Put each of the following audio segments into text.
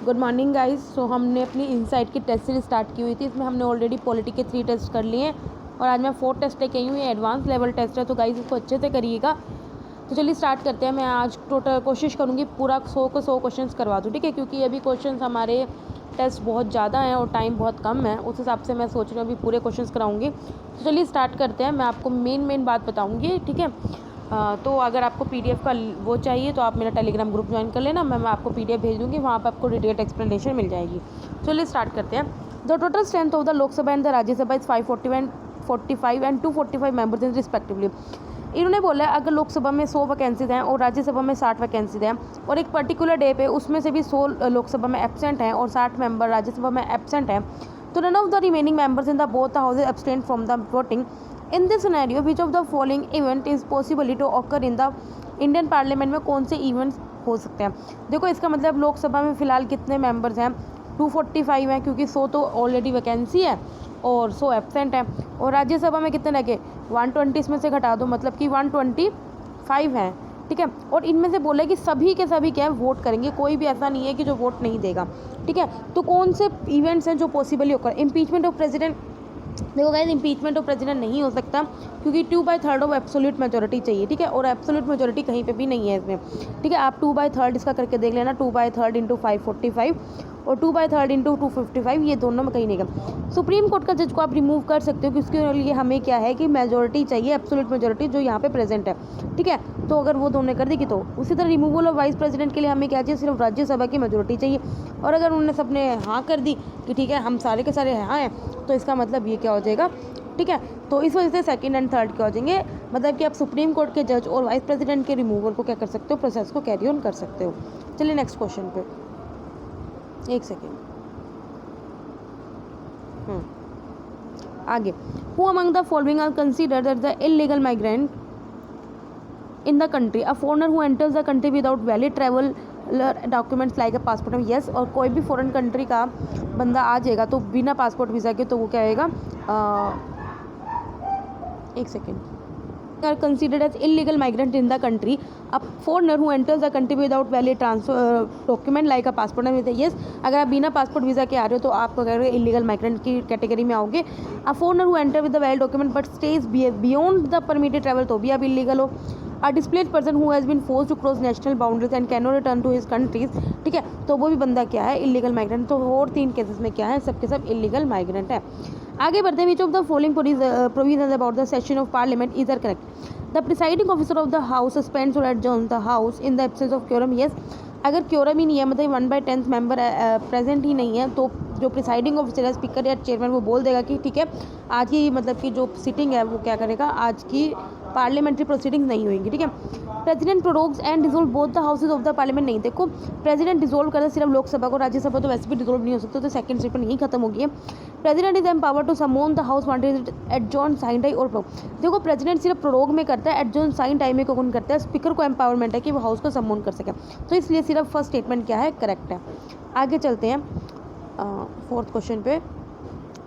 Good morning guys. सो हमने अपनी insight की टेस्ट सीरीज स्टार्ट की हुई थी। इसमें हमने ऑलरेडी पॉलिटी के 3 टेस्ट कर लिए हैं और आज मैं 4 टेस्ट लेके आई हूँ। ये एडवांस लेवल टेस्ट है, तो गाइस इसको अच्छे से करिएगा। तो चलिए स्टार्ट करते हैं। मैं आज टोटल कोशिश करूँगी पूरा 100 को 100 क्वेश्चन करवा दूँ, ठीक है, क्योंकि अभी क्वेश्चन हमारे टेस्ट बहुत ज़्यादा हैं और टाइम बहुत कम है। उस हिसाब से मैं सोच रही हूँ अभी पूरे क्वेश्चन कराऊँगी। तो चलिए स्टार्ट करते हैं। मैं आपको मेन बात बताऊँगी, ठीक है। तो अगर आपको पीडीएफ का वो चाहिए तो आप मेरा टेलीग्राम ग्रुप ज्वाइन कर लेना। मैं आपको पीडीएफ भेज दूँगी, वहाँ पर आपको डिटेल्ड एक्सप्लेनेशन मिल जाएगी। चलिए स्टार्ट करते हैं। The total strength of the Lok Sabha and the Rajya Sabha is 541, 45 and 245 members in respectively. इन्होंने बोला है अगर लोकसभा में 100 वैकेंसीज हैं और राज्यसभा में 60 वैकेंसीज हैं और एक पर्टिकुलर डे पे उसमें से भी 100 लोकसभा में एब्सेंट हैं और 60 मेंबर राज्यसभा में एब्सेंट हैं, तो none of the remaining members in the both the houses abstain from the voting. In this scenario which of the following event is possibly to occur in the Indian parliament में कौन से events हो सकते हैं। देखो इसका मतलब लोकसभा में फ़िलहाल कितने मेंबर्स हैं, 245 हैं, क्योंकि 100 तो ऑलरेडी वैकेंसी है और 100 एब्सेंट हैं। और राज्यसभा में कितने लगे, 120 में से घटा दो, मतलब कि 125 हैं, ठीक है। और इनमें से बोला है कि सभी के सभी क्या है वोट करेंगे, कोई भी ऐसा नहीं है कि जो वोट नहीं देगा, ठीक है। तो कौन से इवेंट्स हैं जो पॉसिबली होकर, इम्पीचमेंट ऑफ प्रेसिडेंट। देखो गाइस इम्पीचमेंट ऑफ प्रेसिडेंट नहीं हो सकता क्योंकि 2/3 ऑफ एब्सोल्यूट मेजोरिटी चाहिए, ठीक है, और एब्सोल्यूट मेजोरिटी कहीं पे भी नहीं है इसमें, ठीक है। आप 2/3 इसका करके देख लेना, 2/3 इंटू 545 और 2/3 इंटू 255, ये दोनों में कहीं नहीं का। सुप्रीम कोर्ट का जज को आप रिमूव कर सकते हो कि उसके लिए हमें क्या है कि मेजोरिटी चाहिए, एब्सोल्यूट मेजोरिटी जो यहाँ पे प्रेजेंट है, ठीक है। तो अगर वो दोनों कर देगी तो उसी तरह रिमूवल ऑफ वाइस प्रेसिडेंट के लिए हमें क्या चाहिए, सिर्फ राज्यसभा की मेजोरिटी चाहिए। और अगर उन्होंने सबने हाँ कर दी कि ठीक है हम सारे के सारे हाँ हैं, तो इसका मतलब ये क्या हो जाएगा, ठीक है। तो इस वजह से सेकंड एंड थर्ड क्या हो जाएंगे, मतलब कि आप सुप्रीम कोर्ट के जज और वाइस प्रेसिडेंट के रिमूवल को क्या कर सकते हो, प्रोसेस को कैरी ऑन कर सकते हो। चलिए नेक्स्ट क्वेश्चन पे, एक सेकेंड आगे। Who among the following are considered as the illegal migrant in the country, a foreigner who enters the country without valid travel documents like a passport. Yes, और कोई भी फॉरेन कंट्री का बंदा आ जाएगा तो बिना पासपोर्ट वीज़ा के, तो वो क्या आएगा, एक second, are considered as illegal migrant in the country, a foreigner who enters the country without valid transfer document like a passport and visa। yes, अगर आप बिना पासपोर्ट वीज़ा के आ रहे हो तो आप अगर इलीगल माइग्रेंट की कैटेगरी में आओगे। a foreigner who enter with the valid document but stays beyond the permitted travel, तो भी आप इलीगल हो। a displaced person who has been forced to cross national boundaries and cannot return to his countries, ठीक है, तो वो भी बंदा क्या है, इलीगल माइग्रेंट। तो और 3 केसेस में क्या है, सबके सब इलीगल माइग्रेंट है। आगे बढ़ते हैं। Which of the following provisions about the session of parliament is are correct. The presiding officer of the house suspends or adjourns the house in the absence of quorum. Yes, अगर quorum ही नहीं है, मतलब 1/10 member present ही नहीं है, तो जो presiding officer है, स्पीकर या चेयरमैन, वो बोल देगा कि ठीक है आज की मतलब कि जो सिटिंग है वो क्या करेगा, आज की पार्लियामेंट्री प्रोसीडिंग्स नहीं होंगी, ठीक है। President prorogues and dissolve both the houses of the parliament. नहीं, देखो प्रेसिडेंट डिसोल्व करता सिर्फ लोकसभा को, राज्यसभा तो वैसे भी डिसोल्व नहीं हो सकता, तो सेकंड स्टेटमेंट यहीं खत्म हो गई है। President is empower to summon the house wanted adjourn sine time or prorogue. देखो प्रेसिडेंट सिर्फ प्रोरोग में करता है, एडजॉर्न साइन टाइम में कौन करता है, स्पीकर को एम्पावरमेंट है कि वो हाउस को समोन कर सके, तो इसलिए सिर्फ फर्स्ट स्टेटमेंट क्या है, करेक्ट है। आगे चलते हैं फोर्थ क्वेश्चन पे।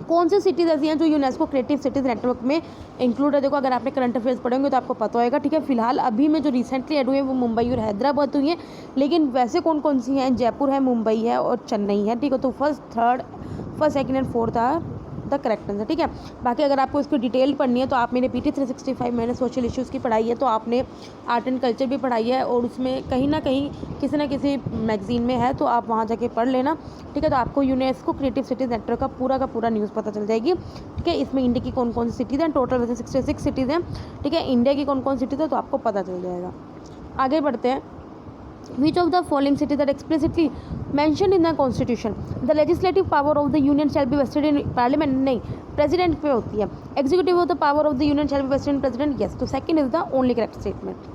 कौन सी सिटीज़ ऐसी हैं जो यूनेस्को क्रिएटिव सिटीज़ नेटवर्क में इंक्लूड है। देखो अगर आपने करंट अफेयर्स पढ़े होंगे तो आपको पता होगा, ठीक है। फिलहाल अभी में जो रिसेंटली ऐड हुई है वो मुंबई और हैदराबाद हुई है, लेकिन वैसे कौन कौन सी हैं, जयपुर है, मुंबई है और चेन्नई है, ठीक है। तो first second and fourth are the correct answer, ठीक है। बाकी अगर आपको इसकी डिटेल पढ़नी है तो आप मेरे PT 365 मैंने सोशल इश्यूज़ की पढ़ाई है, तो आपने आर्ट एंड कल्चर भी पढ़ाई है और उसमें कहीं ना कहीं किसी न किसी मैगजीन में है, तो आप वहाँ जाके पढ़ लेना, ठीक है। तो आपको यूनेस्को क्रिएटिव सिटीज़ नेटवर्क का पूरा न्यूज़ पता चल जाएगी, ठीक है। इसमें इंडिया की कौन कौन सी सिटीज़ हैं, टोटल वैसे 66 सिटीज़ हैं, ठीक है। इंडिया की कौन कौन सिटीज़ है तो आपको पता चल जाएगा। आगे बढ़ते हैं। Which of the following cities that explicitly mentioned in the constitution, the legislative power of the union shall be vested in parliament? नहीं, प्रेसिडेंट पे होती है। executive of the power of the union shall be vested in president? yes, तो second is the only correct statement.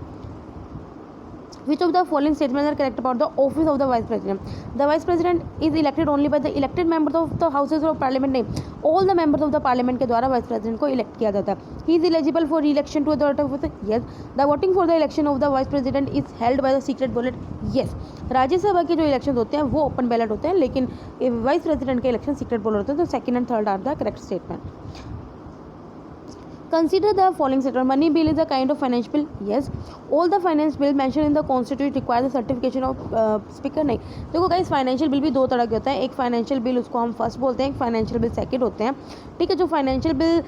Which of the following statements are correct about the office of the vice president? The vice president is elected only by the elected members of the houses of parliament. नहीं, all the members of the parliament के द्वारा vice president को elect किया जाता है। He is eligible for re-election to the office. Yes. The voting for the election of the vice president is held by the secret ballot. Yes. Rajya Sabha के जो election होते हैं वो ओपन बैलेट होते हैं, लेकिन वाइस प्रेसिडेंट के इलेक्शन सीक्रेट बॉलर होते हैं, तो second and third are the correct statement. Consider the following statement. Money bill is a kind of finance bill. Yes. All the finance bill mentioned in the constitution require the certification of speaker. नहीं, देखो guys financial bill भी दो तरह के होता है. एक financial bill उसको हम फर्स्ट बोलते हैं, एक फाइनेंशियल बिल सेकंड होते हैं. ठीक है, जो फाइनेंशियल बिल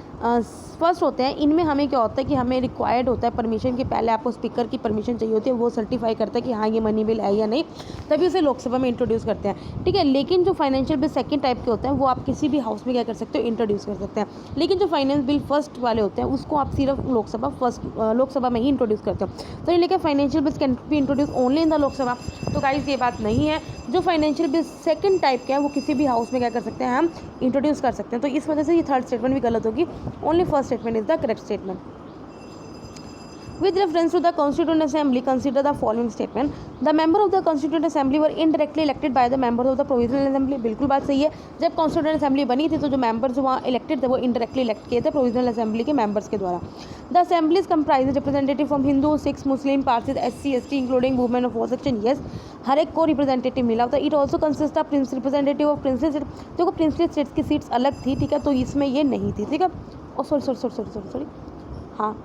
फर्स्ट होते हैं इनमें हमें क्या होता है कि हमें रिक्वायर्ड होता है परमिशन कि पहले आपको स्पीकर की परमिशन चाहिए होती है, वो सर्टिफाई करता है कि हाँ ये मनी बिल है या नहीं, तभी उसे लोकसभा में इंट्रोड्यूस करते हैं. ठीक है, लेकिन जो फाइनेंशियल बिल सेकंड टाइप के होते हैं वो आप किसी भी हाउस में क्या कर सकते हो, इंट्रोड्यूस कर सकते हैं. लेकिन जो फाइनेंस बिल फर्स्ट वाले होते हैं उसको आप सिर्फ लोकसभा में ही इंट्रोड्यूस करते हो. तो ये लेकर financial bills can be introduce only in the Lok Sabha. तो गाइस ये बात नहीं है. जो फाइनेंशियल बिल सेकंड टाइप के हैं वो किसी भी हाउस में क्या कर सकते हैं, हम इंट्रोड्यूस कर सकते हैं. तो इस वजह से ये थर्ड स्टेटमेंट भी गलत होगी. Only first statement is the correct statement. With reference to the Constituent Assembly, consider the following statement. The member of the Constituent Assembly were indirectly elected by the members of the Provisional Assembly. बिल्कुल बात सही है. जब Constituent Assembly बनी थी तो जो members वहाँ elected थे वो indirectly elect किए थे Provisional Assembly के members के द्वारा. The Assembly comprises representative from Hindu, Sikhs, Muslim, Parsis, SC, ST, including women of all section. Yes, हर एक को रिप्रेजेंटेटिव मिला होता है. It also consist of representative of princely state. देखो प्रिंसली स्टेट्स की सीट्स अलग थी. ठीक है, तो इसमें ये नहीं थी. ठीक है, ओ सॉरी हाँ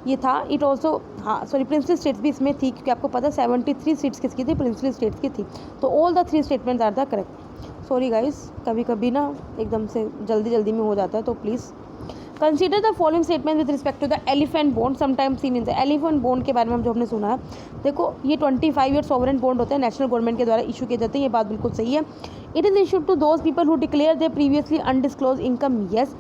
ये था. इट ऑल्सो हाँ सॉरी प्रिंसली स्टेट्स भी इसमें थी क्योंकि आपको पता है 73 सीट्स किसकी थी, प्रिंसली स्टेट्स की थी. तो all the 3 statements are the correct. Sorry guys, कभी कभी ना एकदम से जल्दी में हो जाता है, तो please consider the following statement with respect to the elephant bond sometime seen in the. Elephant bond के बारे में हम जो हमने सुना है, देखो ये 25 ईयर सॉवरेन बॉन्ड होते हैं, नेशनल गवर्नमेंट के द्वारा इशू किए जाते हैं. ये बात बिल्कुल सही है. It is issued to those people who declare their previously undisclose income. Yes.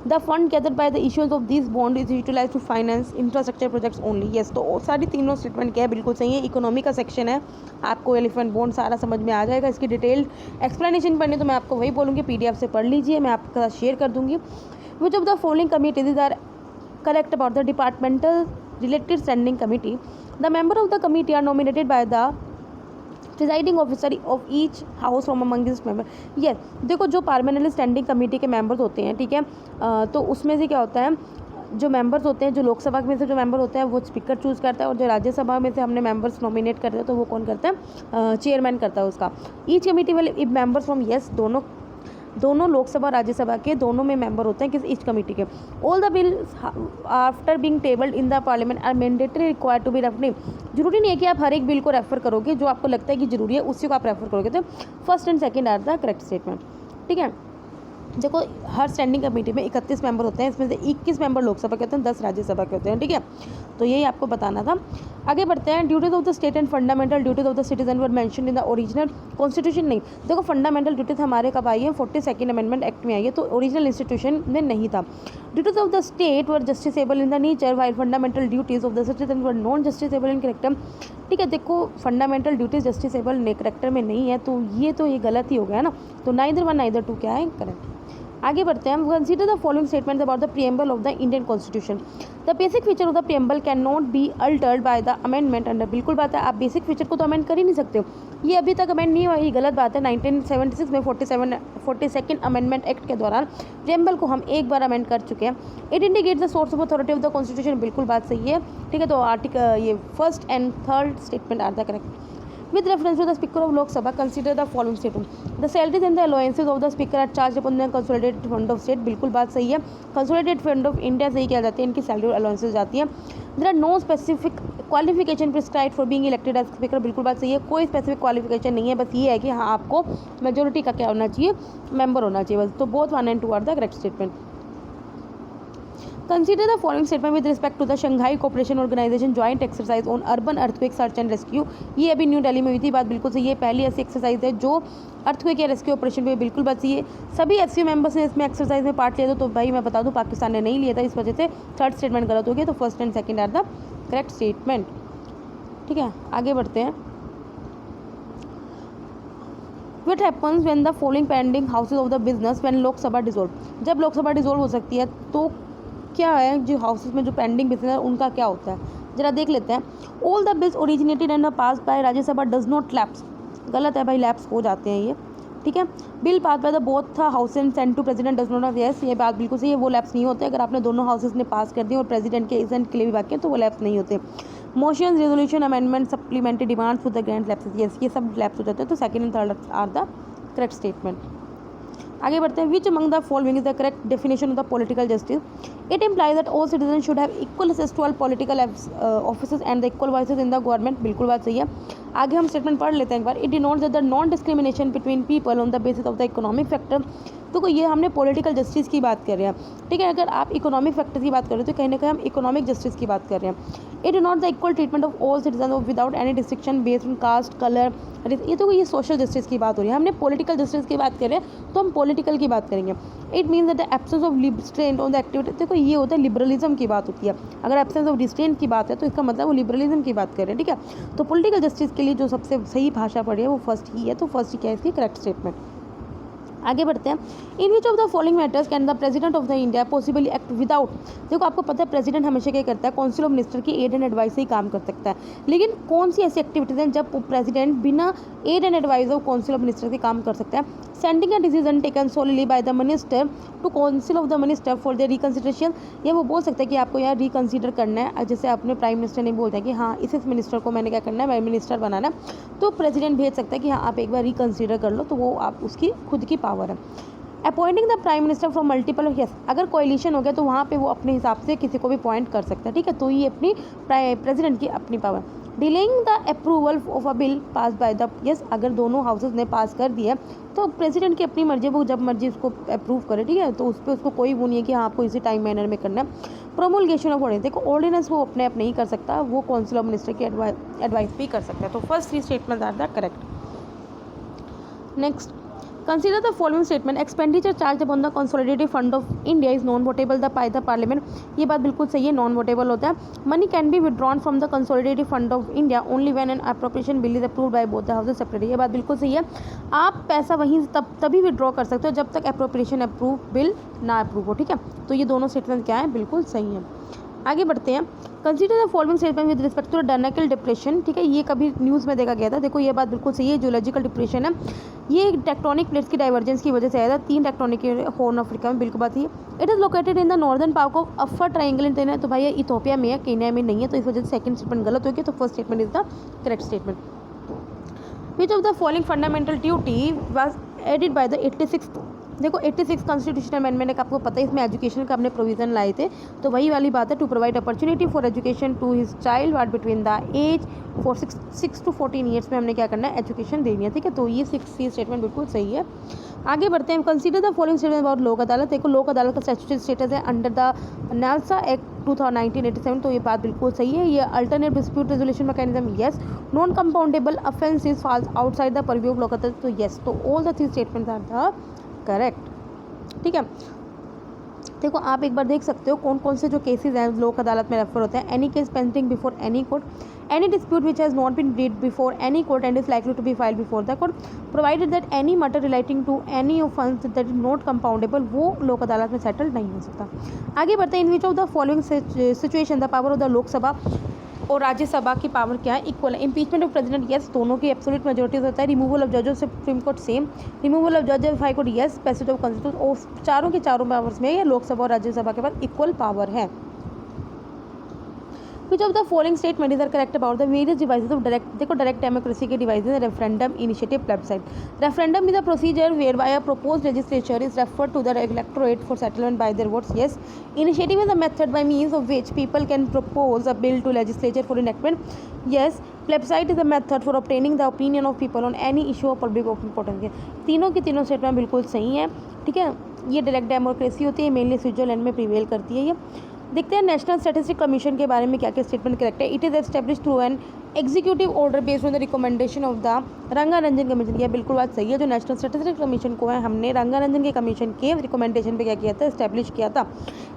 The fund gathered by the issuance of these bond is utilized to finance infrastructure projects only. Yes, तो सारी तीनों स्टेटमेंट क्या है, बिल्कुल सही है. Economy का section है, आपको एलिफेंट बॉन्ड सारा समझ में आ जाएगा. इसकी डिटेल्ड एक्सप्लेनेशन पढ़नी तो मैं आपको वही बोलूँगी, PDF से पढ़ लीजिए, मैं आपके साथ शेयर कर दूँगी. Which of the following committees are correct about the departmental related standing committee? The member of the committee are nominated by the presiding officer of each house from among this member. Yes, देखो जो permanently standing committee के members होते हैं, ठीक है, तो उसमें से क्या होता है, जो मेंबर्स होते हैं, जो लोकसभा में से जो मेंबर होता है वो स्पीकर चूज़ करता है, और जो राज्यसभा में से हमने मेंबर्स नॉमिनेट करते हैं तो वो कौन करता है, चेयरमैन करता है उसका. ईच कमेटी वाले मेंबर्स फ्रॉम यस दोनों लोकसभा राज्यसभा के दोनों में मेंबर होते हैं किस इस कमेटी के. All the bills after being tabled in the parliament are mandatory required to be refer. जरूरी नहीं है कि आप हर एक बिल को रेफर करोगे, जो आपको लगता है कि जरूरी है उसी को आप रेफर करोगे. तो first and second are the correct statement. ठीक है, देखो हर स्टैंडिंग कमेटी में 31 मेंबर होते हैं, इसमें से 21 मेंबर लोकसभा के होते हैं, 10 राज्यसभा के होते हैं. ठीक है, तो यही आपको बताना था. आगे बढ़ते हैं. Duties of the state and fundamental duties of the citizen were mention in the original constitution. नहीं, देखो फंडामेंटल ड्यूटीज हमारे कब आई है, 42nd अमेंडमेंट एक्ट में आई है, तो ओरिजिनल इंस्टीट्यूशन में नहीं था. Duties of the state were justiciable in the nature while fundamental duties of the citizen were non justiciable in character. ठीक है, देखो फंडामेंटल ड्यूटीज जस्टिसेबल कैरेक्टर में नहीं है, तो ये गलत ही हो गया ना. तो नाइदर 1 नाइदर 2 क्या है, करेक्ट. आगे बढ़ते हैं. Consider the following statement about the preamble of the Indian constitution. The basic feature of the preamble can not be altered by the amendment under. बिल्कुल बात है, आप बेसिक फीचर को तो अमेंड कर ही नहीं सकते हो. ये अभी तक अमेंड नहीं हुआ, ये गलत बात है. 1976 में 42nd अमेंडमेंट एक्ट के दौरान प्रीएम्बल को हम एक बार अमेंड कर चुके हैं. It indicate the source of authority of the constitution. बिल्कुल बात सही है. ठीक है, तो आर्टिकल ये first and third statement are the correct. With reference to the Speaker of Lok Sabha, consider the following statement. The salaries and the allowances of the Speaker are charged upon the Consolidated Fund of State. बिल्कुल बात सही है. Consolidated Fund of India से ही क्या जाती है, इनकी salary और अलाउंसेज जाती है. There are no specific qualification prescribed for being elected as Speaker. बिल्कुल बात सही है. कोई स्पेसिफिक क्वालिफिकेशन नहीं है, बस ये है कि हाँ आपको मेजोरिटी का क्या होना चाहिए, मेंबर होना चाहिए बस. तो both 1 and 2 are the correct statement. Consider the following statement with respect to the Shanghai Cooperation Organization joint exercise on urban earthquake search and rescue. ये अभी न्यू दिल्ली में हुई थी. बात बिल्कुल सही है. पहली ऐसी एक्सरसाइज है जो अर्थक्वेक या रेस्क्यू ऑपरेशन पे बिल्कुल बात सही है. सभी एससीओ मेंबर्स ने इसमें एक्सरसाइज में पार्ट लिया था, तो भाई मैं बता दूं पाकिस्तान ने नहीं लिया था, इस वजह से थर्ड स्टेटमेंट गलत हो गया. तो first and second are the correct statement. ठीक है, आगे बढ़ते हैं. What happens when the following pending houses of the business when Lok Sabha dissolve? जब लोकसभा डिजोल्व हो सकती है तो क्या है, जो हाउसेस में जो पेंडिंग बिजनेस है उनका क्या होता है, जरा देख लेते हैं. All the bills originated and pass by Rajya Sabha does not lapse. गलत है भाई, लैप्स हो जाते हैं ये. ठीक है, bill pass by the both the house and send to president does not off. Yes, ये बात बिल्कुल सही है, वो लैप्स नहीं होते. अगर आपने दोनों हाउसेस ने पास कर दिए और प्रेसिडेंट के इजेंट के लिए भी बाकी है तो वो लैप्स नहीं होते. Motion resolution amendment supplementary demands for the grant lapse. Yes, ये सब लैप्स हो जाते हैं. तो second and third are the correct statement. आगे बढ़ते हैं. Which among the following is the correct definition of the political justice? It implies that all citizen should have equal access to all political offices and the equal voices in the government. बिल्कुल बात सही है. आगे हम statement पढ़ लेते हैं एक बार. It denotes that the non discrimination between people on the basis of the economic factor. तो ये हमने पॉलिटिकल जस्टिस की बात कर रहे हैं, ठीक है. अगर आप इकोनॉमिक फैक्टर की बात कर रहे हो तो कहीं ना कहीं हम इकोनॉमिक जस्टिस की बात कर रहे हैं. It is not the equal treatment of all citizen without any destruction based on caste colour. ये तो ये सोशल जस्टिस की बात हो रही है. हमने पॉलिटिकल जस्टिस की बात कर रहे हैं तो हम पॉलिटिकल की बात करेंगे. It means that the absence of restraint on the activity. देखो ये होता है लिबरलिज्म की बात होती है. अगर एब्सेंस ऑफ रिस्ट्रेंट की बात है तो इसका मतलब वो लिबरलिज्म की बात कर रहे हैं, ठीक है. तो पॉलिटिकल जस्टिस के लिए जो सबसे सही भाषा पड़ी है वो फर्स्ट ही है. तो फर्स्ट ही क्या है इसकी करेक्ट स्टेटमेंट. आगे बढ़ते हैं. In which of the following matters can the president of the India possibly act without. देखो आपको पता है प्रेसिडेंट हमेशा क्या करता है, काउंसिल ऑफ मिनिस्टर की एड एंड एडवाइस से ही काम कर सकता है. लेकिन कौन सी ऐसी एक्टिविटीज हैं जब प्रेसिडेंट बिना aid and advice of council of minister के काम कर सकता है? Sending a decision taken solely by the minister to council of the minister for the reconsideration. ये वो बोल सकता है कि आपको यार रिकन्सिडर करना है. जैसे अपने प्राइम मिनिस्टर ने बोलता है कि हाँ इस मिनिस्टर को मैंने क्या करना है, मिनिस्टर बनाना है, तो प्रेसिडेंट भेज सकता है कि हाँ आप एक बार रिकन्सिडर कर लो. तो वो आप उसकी खुद की पावर है. Appointing the prime minister from multiple. Yes, अगर कोalition हो गया तो वहाँ पे वो अपने हिसाब से किसी को भी पॉइंट कर सकता है, ठीक है. तो ये अपनी प्रेसिडेंट की अपनी power. Delaying the approval of a bill pass by the. Yes, अगर दोनों हाउसेज ने पास कर दिया तो प्रेसिडेंट की अपनी मर्जी, वो जब मर्जी उसको अप्रूव करे, ठीक है. तो उस पर उसको कोई वो नहीं है कि हाँ आपको इसी टाइम मैनर में करना है. Promulgation of ordinance. देखो ऑर्डिनेंस वो अपने आप नहीं कर सकता, वो काउंसिल ऑफ मिनिस्टर की एडवाइस भी कर सकता है. तो first three statement are the correct. Next, consider the following statement. Expenditure charged upon the consolidated fund of India is non-votable by the parliament. ये बात बिल्कुल सही है, नॉन वोटेबल होता है. Money can be withdrawn from the consolidated fund of India only when an appropriation bill is approved by both the houses separately. ये बात बिल्कुल सही है. आप पैसा वहीं तभी विड्रॉ कर सकते हो जब तक अप्रोप्रिएशन अप्रूव बिल ना अप्रूव हो, ठीक है. तो ये दोनों स्टेटमेंट क्या है, बिल्कुल सही है. आगे बढ़ते हैं. Consider the following statement with respect to dynamical depression. ठीक है, ये कभी न्यूज़ में देखा गया था. देखो ये बात बिल्कुल सही है. जियोलॉजिकल डिप्रेशन है, ये टेक्टोनिक प्लेट्स की डाइवर्जेंस की वजह से आया था. 3 टेक्टोनिक हॉर्न अफ्रीका में, बिल्कुल बात है. It is located in the northern part of offer triangle in Kenya. तो भाई ये इथोपिया में है, केन्या में नहीं है. तो इस वजह से सेकंड स्टेटमेंट गलत हो गया. तो first statement is the correct statement. Which of the following fundamental duty was added by the 86th. देखो 86 कॉन्स्टिट्यूशनल अमेंडमेंट का आपको पता है, इसमें एजुकेशन का अपने प्रोविजन लाए थे. तो वही वाली बात है, to provide opportunity for education to his child ward between the age for 6 to 14 years में हमने क्या करना है, एजुकेशन देनी है, ठीक है. तो ये 6 स्टेटमेंट बिल्कुल सही है. आगे बढ़ते हैं. Consider the following statement about Lok Adalat. देखो लोक अदालत का स्टैट्यूटरी स्टेटस है अंडर द नालसा एक्ट 1987. तो ये बात बिल्कुल सही है. ये alternate dispute resolution mechanism, yes. Non compoundable offences falls outside the purview of Lok Adalat. तो यस. तो all the 3 statements are the correct, ठीक है. देखो आप एक बार देख सकते हो कौन कौन से जो केसेस हैं लोक अदालत में रेफर होते हैं. Any case pending before any court, any dispute which has not been read before any court and is likely to be filed before the court, provided that any matter relating to any offence that is not compoundable, वो लोक अदालत में settle नहीं हो सकता. आगे बढ़ते हैं. In which of the following situation the power of the Lok Sabha और राज्यसभा की पावर क्या है, इक्वल है. इंपीचमेंट ऑफ प्रेसिडेंट, यस, दोनों की एब्सोल्यूट मेजोरिटीज होता है. रिमूवल ऑफ जज of supreme court, same. Removal of जज of high court, yes. Passage of constitution, और चारों के चारों पावर्स में लोकसभा और राज्यसभा के पास इक्वल पावर है. Which of the following statement is correct about the various devices of direct democracy के devices है. referendum, initiative, plebiscite. referendum is a procedure whereby a proposed legislature is referred to the electorate for settlement by their votes, yes. initiative is a method by means of which people can propose a bill to legislature for enactment, yes. plebiscite is a method for obtaining the opinion of people on any issue of public importance. तीनों की तीनों statement बिल्कुल सही है, ठीक है. ये direct democracy होती है, मेनली स्विट्जरलैंड में प्रिवेल करती है. ये देखते हैं नेशनल स्टैटिस्टिक कमीशन के बारे में क्या क्या स्टेटमेंट करेक्ट है. It is establish through an executive order based on the recommendation of the Rangarajan commission. यह बिल्कुल बात सही है. जो नेशनल स्टैटिस्टिक कमीशन को है, हमने रंगारंजन के कमीशन के रिकमेंडेशन पे क्या किया था, एस्टेब्लिश किया था.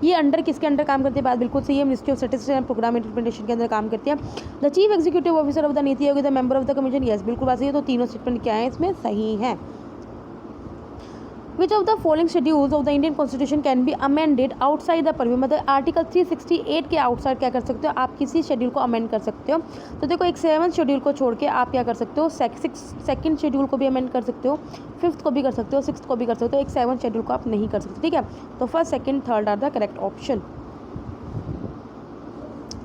ये अंडर किसके अंडर काम करती है, बात बिल्कुल सही है. Ministry of statistics and programme implementation के अंदर काम करती है. The chief executive officer of the NITI Aayog the member of the commission, yes, बिल्कुल बात सही है. तो तीनों स्टेटमेंट क्या है इसमें, सही है. Which of the following schedules of the Indian Constitution can be amended outside the purview. मतलब आर्टिकल 368 के आउटसाइड क्या कर सकते हो, आप किसी शेड्यूल को अमेंड कर सकते हो. तो देखो एक 7th शेड्यूल को छोड़ के आप क्या कर सकते हो, सेकंड शेड्यूल को भी अमेंड कर सकते हो, 5th को भी कर सकते हो, 6th को भी कर सकते हो. एक 7th शेड्यूल को आप नहीं कर सकते, ठीक है. तो first, second, third are the correct option.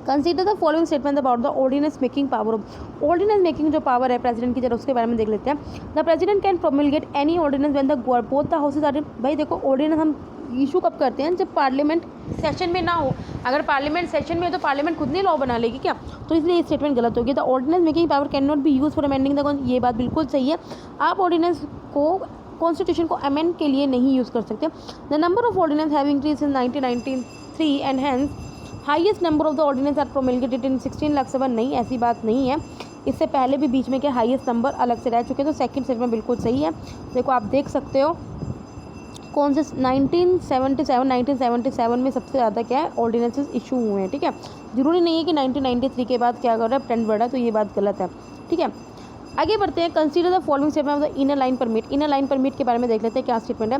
Consider the following statement about the ordinance making power of ordinance making जो पावर है प्रेसिडेंट की, जरा उसके बारे में देख लेते हैं। The president can promulgate any ordinance when the both the houses are. भाई देखो ऑर्डिनेंस हम इशू कब करते हैं, जब पार्लियामेंट सेशन में ना हो। अगर पार्लियामेंट सेशन में हो तो पार्लियामेंट खुद नहीं लॉ बना लेगी क्या, तो इसलिए ये स्टेटमेंट गलत होगी। The ordinance making power can not be use for amending the, ये बात बिल्कुल सही है। आप ऑर्डिनेंस को कॉन्स्टिट्यूशन को अमेंड के लिए नहीं यूज़ कर सकते। The number of ordinance have increase in 1993 and hence highest number of the ordinance are promulgated in 16,07,000। नहीं, ऐसी बात नहीं है। इससे पहले भी बीच में क्या हाईएस्ट नंबर अलग से रह चुके, तो सेकंड स्टेटमेंट बिल्कुल सही है। देखो आप देख सकते हो कौन से 1977 में सबसे ज़्यादा क्या है ऑर्डिनेंसेस इशू हुए हैं। ठीक है, जरूरी नहीं है कि 1993 के बाद क्या कर रहा है ट्रेंड बढ़ा, तो ये बात गलत है। ठीक है, आगे बढ़ते हैं। Consider the following statement of the inner line permit. Inner line permit के बारे में देख लेते हैं क्या स्टेटमेंट है।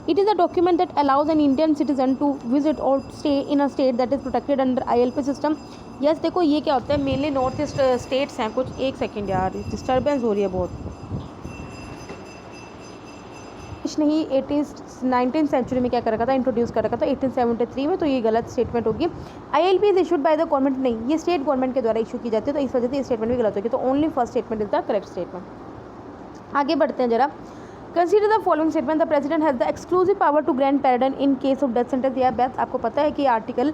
It is a document that allows an Indian citizen to visit और stay in a state that is protected under ILP system. Yes, देखो ये क्या होता है, मेनली नॉर्थ ईस्ट स्टेट्स हैं कुछ। एक सेकेंड यार, डिस्टर्बेंस हो रही है बहुत। कुछ नहीं, 19th सेंचुरी में क्या कर रखा था, इंट्रोड्यूस कर रखा था 1873 में, तो ये गलत स्टेटमेंट होगी। ILP is issued by the government, नहीं, ये स्टेट गवर्नमेंट के द्वारा इशू की जाती है, तो इस वजह से ये स्टेटमेंट भी गलत होगी। तो only first statement is the correct statement. आगे बढ़ते हैं जरा। Consider the following statement. The president has the exclusive power to grant pardon in case of death sentence या डेथ। आपको पता है कि आर्टिकल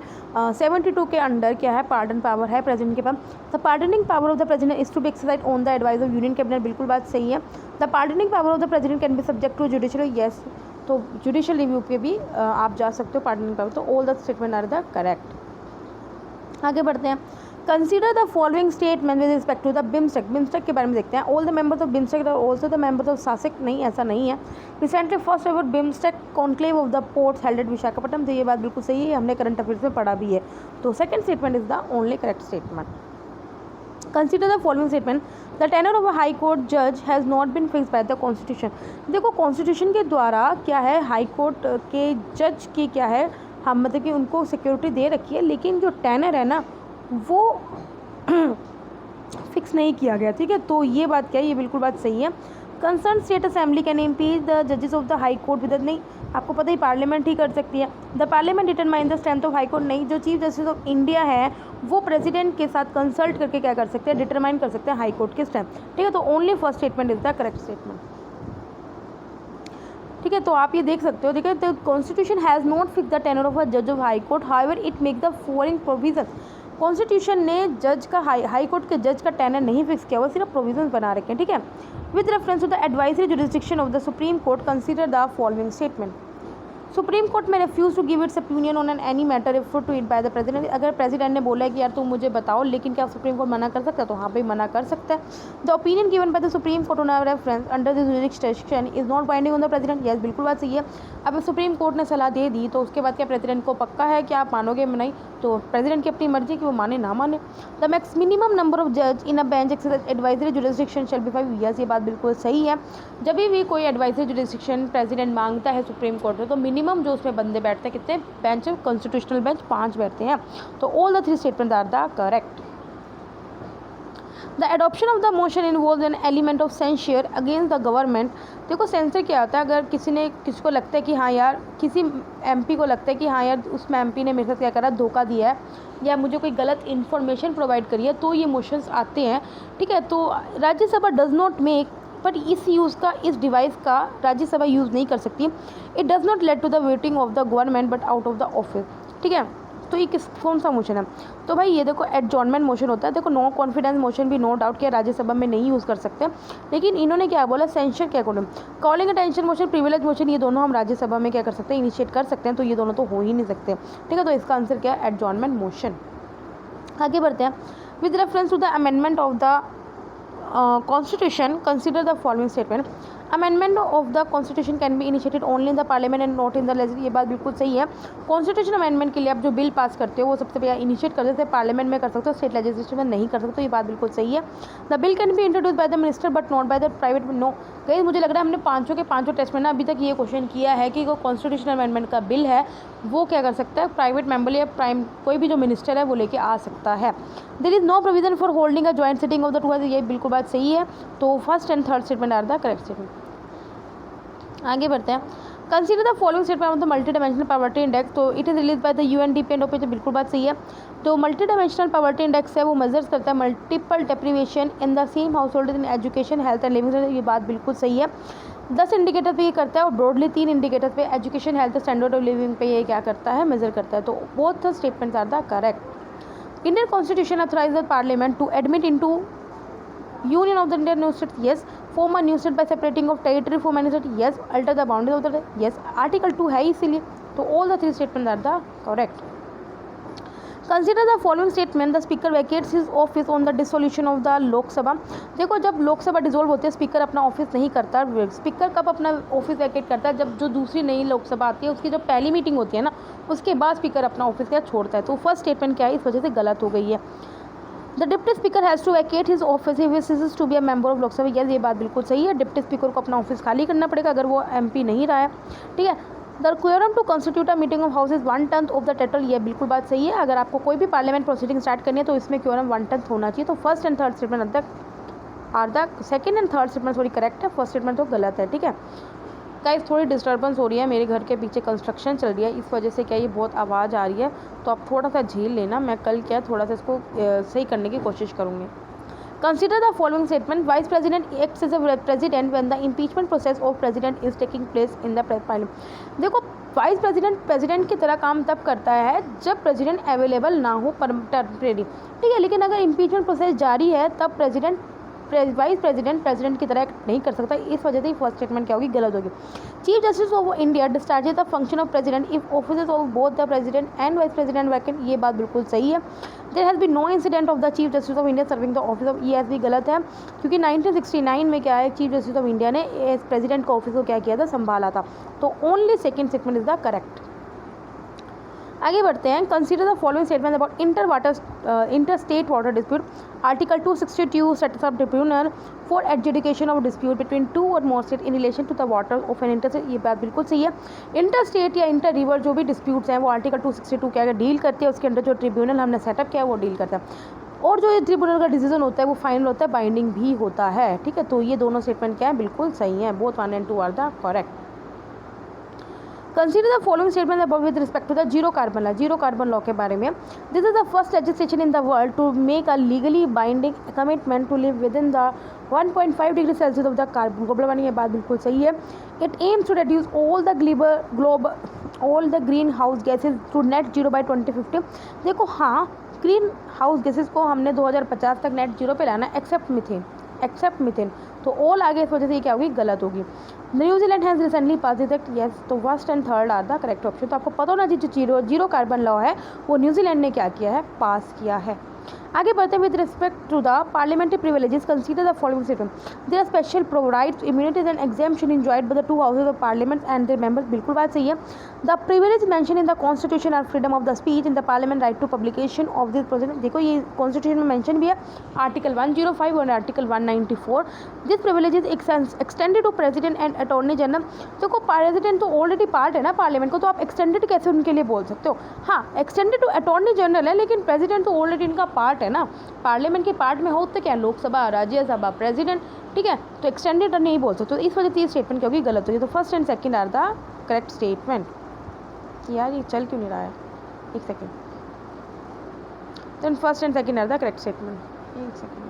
72 के अंडर क्या है, पार्डन पावर है प्रेसिडेंट के पास। The pardoning power of the president is to be exercise on the advice of union cabinet, बिल्कुल बात सही है। The pardoning power of the president can be subject to judicial, yes, तो judicial review पे भी आप जा सकते हो पार्डनिंग पावर। तो all the statement are the correct. आगे बढ़ते हैं। Consider the following statement with respect to the BIMSTEC. BIMSTEC के बारे में देखते हैं। All the members of BIMSTEC are also the members of SASEC, नहीं, ऐसा नहीं है। Recently first ever BIMSTEC conclave of the ports held at Visakhapatnam, तो ये बात बिल्कुल सही है, हमने करंट अफेयर्स में पढ़ा भी है। तो second statement is the only correct statement. Consider the following statement. The tenure of a High Court जज has not been fix by the constitution. देखो कॉन्स्टिट्यूशन के द्वारा क्या है, हाई कोर्ट के जज की क्या है, हम मतलब कि उनको सिक्योरिटी दे रखी है, लेकिन जो टेनर है ना वो फिक्स नहीं किया गया। ठीक है, तो ये बात क्या है, ये बिल्कुल बात सही है। Concern state assembly can impeach the जजेस of the High Court with, नहीं, आपको पता ही पार्लियामेंट ही कर सकती है। The parliament determine the strength of high court, नहीं, जो चीफ जस्टिस ऑफ इंडिया है वो प्रेसिडेंट के साथ कंसल्ट करके क्या कर सकते हैं, डिटरमाइन कर सकते हैं हाई कोर्ट के स्ट्रेंथ। ठीक है, तो only first statement is the correct statement. ठीक है, तो आप ये देख सकते हो, देखिए the constitution has not fix the tenure of a जज of high Court, however it make the following provision. Constitution ने जज का हाई कोर्ट के जज का टेनर नहीं फिक्स किया, वो सिर्फ प्रोविजंस बना रखे हैं। ठीक है, with reference to the advisory jurisdiction of the Supreme Court consider the following statement. Supreme Court may refuse to give its opinion on any matter if to it by the president. अगर president ने बोला है कि यार तुम मुझे बताओ, लेकिन क्या सुप्रीम कोर्ट मना कर सकता है, तो हाँ भाई मना कर सकता है। The opinion given by the Supreme court on reference under the jurisdiction is not binding on the president, yes, बिल्कुल बात सही है। अब सुप्रीम कोर्ट ने सलाह दे दी तो उसके बाद क्या प्रेसिडेंट को पक्का है कि आप मानोगे नहीं, तो प्रेसिडेंट की अपनी मर्जी कि वो माने ना माने। The max minimum number of जज in a bench exercise advisory jurisdiction shall be 5, yes, ये बात बिल्कुल सही है। जब भी कोई एडवाइजरी जुरिस्डिक्शन प्रेसिडेंट मांगता है सुप्रीम कोर्ट में, तो मिनिमम जो उसमें बंदे बैठते हैं, कितने बेंच, कॉन्स्टिट्यूशनल बेंच 5 बैठते हैं। तो all the 3 statement are the correct. The adoption of the motion involve an element of censure against the government. देखो सेंसर क्या होता है, अगर किसी को लगता है कि हाँ यार, किसी MP को लगता है कि हाँ यार उस MP ने मेरे साथ क्या करा, धोखा दिया है या मुझे कोई गलत इन्फॉर्मेशन प्रोवाइड करी है, तो ये मोशंस आते हैं। ठीक है, तो Rajya Sabha does not make, but इस डिवाइस का राज्यसभा यूज़ नहीं कर सकती। It does not lead to the waiting of the government but out of the office. ठीक है, तो ये कौन सा मोशन है, तो भाई ये देखो एडजॉर्नमेंट मोशन होता है। देखो नो कॉन्फिडेंस मोशन भी नो डाउट किया राज्यसभा में नहीं यूज़ कर सकते, लेकिन इन्होंने क्या बोला, सेंशन क्या करो, calling attention motion, privilege motion, ये दोनों हम राज्यसभा में क्या कर सकते हैं, इनिशिएट कर सकते हैं, तो ये दोनों तो हो ही नहीं सकते। ठीक है, तो इसका आंसर क्या है, एडजॉर्नमेंट मोशन। आगे बढ़ते हैं। With reference to the amendment of the Constitution, consider the following statement. Amendment of the constitution can be initiated only in the parliament and not in the legislature, ये बात बिल्कुल सही है। कॉन्स्टिट्यूशन अमेंडमेंट के लिए आप जो बिल पास करते हो वो सबसे पहले इनिशिएट कर सकते हैं पार्लियामेंट में कर सकते हो, स्टेट लेजिस्लेचर में नहीं कर सकते, ये बात बिल्कुल सही है। The bill can be introduce by the minister but not by the private, नो गई, मुझे लग रहा है हमने 5 के 5 टेस्ट में ना अभी तक ये क्वेश्चन किया है कि कॉन्स्टिट्यूशन अमेंडमेंट का बिल है वो क्या कर सकता है, प्राइवेट मेंबर या कोई भी जो मिनिस्टर है वो लेके आ सकता है। There is no provision for holding a joint sitting of the two, ये बिल्कुल बात सही है। तो first and third statement are the correct statement. आगे बढ़ते हैं। Consider the following statement of the multi dimensional poverty index, तो it is release by the UNDP and OP, तो बिल्कुल बात सही है। तो मल्टी डायमेंशनल पॉवर्टी इंडेक्स है वो मेजर्स करता है multiple deprivation in the same house hold in education, health and living, ये बात बिल्कुल सही है। 10 इंडिकेटर पे ये करता है और ब्रॉडली 3 इंडिकेटर पे education, health, standard of living पे ये क्या करता है, मेजर करता है। तो both the statements are the correct. Indian constitution authorise the parliament to admit into Union of the Indian new state, yes. Form a new state by separating of territory from any state, yes. Alter the boundaries of the, yes. Article 2 है इसीलिए, तो all the 3 statements are the correct. Consider the following statement, the speaker vacates his office on the dissolution of the लोक सभा। देखो जब लोक सभा dissolve होती है स्पीकर अपना ऑफिस नहीं करता। स्पीकर कब अपना ऑफिस वैकेट करता है, जब जो दूसरी नई लोकसभा आती है उसकी जब पहली मीटिंग होती है ना, उसके बाद स्पीकर अपना ऑफिस क्या छोड़ता है। तो फर्स्ट स्टेटमेंट क्या है, इस वजह से गलत हो गई है। The deputy speaker has to vacate his office if he ceases to be a member of Lok Sabha, ये बात बिल्कुल सही है। डिप्टी स्पीकर को अपना ऑफिस खाली करना पड़ेगा अगर वो एमपी नहीं रहा है, ठीक है। The quorum to constitute a meeting of house is 1/10 of the total, ये बिल्कुल बात सही है। अगर आपको कोई भी पार्लियामेंट प्रोसीडिंग स्टार्ट करनी है तो इसमें क्योरम 1/10 होना चाहिए। तो first and third statement are the second and third statement थोड़ी करेक्ट है, फर्स्ट स्टेटमेंट तो गलत है, ठीक है। गाइस थोड़ी डिस्टर्बेंस हो रही है, मेरे घर के पीछे कंस्ट्रक्शन चल रही है, इस वजह से क्या ये बहुत आवाज़ आ रही है, तो आप थोड़ा सा झेल लेना। मैं कल क्या थोड़ा सा इसको सही करने की कोशिश करूँगी। Consider the following statement, vice president acts as a president when the impeachment process of president is taking place in the parliament. देखो वाइस प्रेसिडेंट प्रेसिडेंट की तरह काम तब करता है जब प्रेसिडेंट अवेलेबल ना हो टेम्परेरी, ठीक है। लेकिन अगर इम्पीचमेंट प्रोसेस जारी है तब वाइस प्रेसिडेंट की तरह नहीं कर सकता, इस वजह से फर्स्ट स्टेटमेंट क्या होगी, गलत होगी। Chief justice of India discharges the function of president if offices of both the president and vice president vacant, ये बात बिल्कुल सही है। There has been no incident of the chief justice of India serving the office of, ये भी गलत है, क्योंकि 1969 में क्या है, चीफ जस्टिस ऑफ इंडिया ने प्रेसिडेंट का ऑफिस को क्या किया था, संभाला था। तो only second statement is the correct. आगे बढ़ते हैं। Consider the following statement about inter state water dispute. Article 262 sets up tribunal for adjudication of dispute between 2 और more state in relation to the water of an inter state, ये बात बिल्कुल सही है। Inter state या inter river जो भी disputes हैं वो आर्टिकल 262 क्या डील करती है, उसके अंदर जो ट्रिब्यूनल हमने सेटअप किया है वो डील करता है। और जो ये ट्रिब्यूनल का डिसीजन होता है वो फाइनल होता है, बाइंडिंग भी होता है, ठीक है। तो ये दोनों स्टेटमेंट क्या है, बिल्कुल सही है। Both 1 and 2 are the correct. Consider the following statement about with respect to the zero carbon law, zero carbon law के बारे में। This is the first legislation in the world to make a legally binding commitment to live within the 1.5 degree Celsius of the carbon global warming, ये बात बिल्कुल सही है। It aims to reduce all the greenhouse gases to net zero by 2050। देखो हाँ, green house gases को हमने 2050 तक नेट जीरो पे लाना है, एक्सेप्ट मीथेन। तो ऑल आगे इस वजह से ये क्या होगी, गलत होगी। New Zealand has recently pass this act, yes. तो first and third are the correct option. तो आपको पता होना चाहिए जो जीरो कार्बन लॉ है वो न्यूजीलैंड ने क्या किया है, पास किया है। आगे बढ़ते हैं। With respect to the parliamentary privileges consider the following statement, there are special rights, immunities and exemption enjoyed by the 2 houses of parliament and their members, बिल्कुल बात सही है। The privilege mention in the constitution are freedom of the speech in the parliament, right to publication of this proceeding, देखो ये constitution में mention भी है, article 105 और article 194। This privilege is extended to president and attorney general. देखो president तो already part है ना पार्लियामेंट को, तो आप एक्सटेंडेड कैसे उनके लिए बोल सकते हो। हाँ, एक्सटेंडेड टू अटॉर्नी जनरल है, लेकिन प्रेसिडेंट तो ऑलरेडी इनका पार्ट है ना, पार्लियामेंट के पार्ट में हो तो क्या, लोकसभा, राज्यसभा, प्रेसिडेंट, ठीक है। तो एक्सटेंडेड नहीं बोल सकते, तो इस वजह से स्टेटमेंट क्या होगी, गलत होगी। तो first and second are the correct statement. यार ये चल क्यों नहीं रहा है, एक second. Then first and second are the correct statement, एक सेकंड।